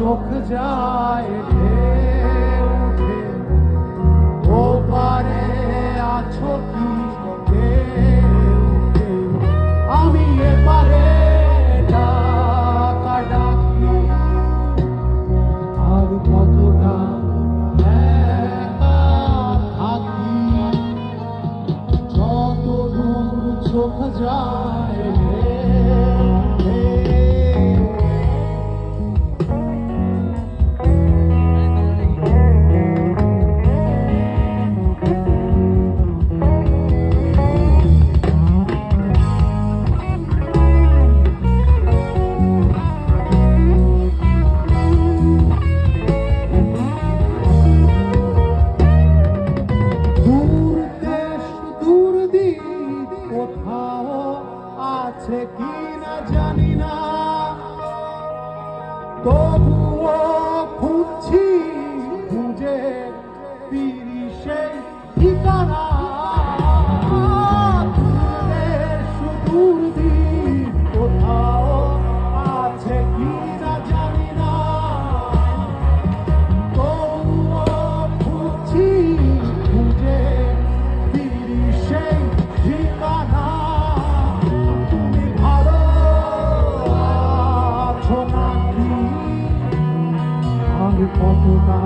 চোখ যায় ঢেউ ঢেউ, ওপারে আছো কি ঢেউ ঢেউ, আমি এপারে ডাকা ডাকি। আর কতটা একা থাকি, যত দূর চোখ যায় ঢেউ ঢেউ। কোথাও আছে কি না জানি না, তবুও খুঁজছি, খুঁজে ফিরি সেই ঠিকানা। সুদূর দিক কোথাও আছে কি না জানি না, তবুও খুঁজছি, খুঁজে ফিরি সেই ঠিকানা। তুমি ভালো আছো নাকি? আর কতটা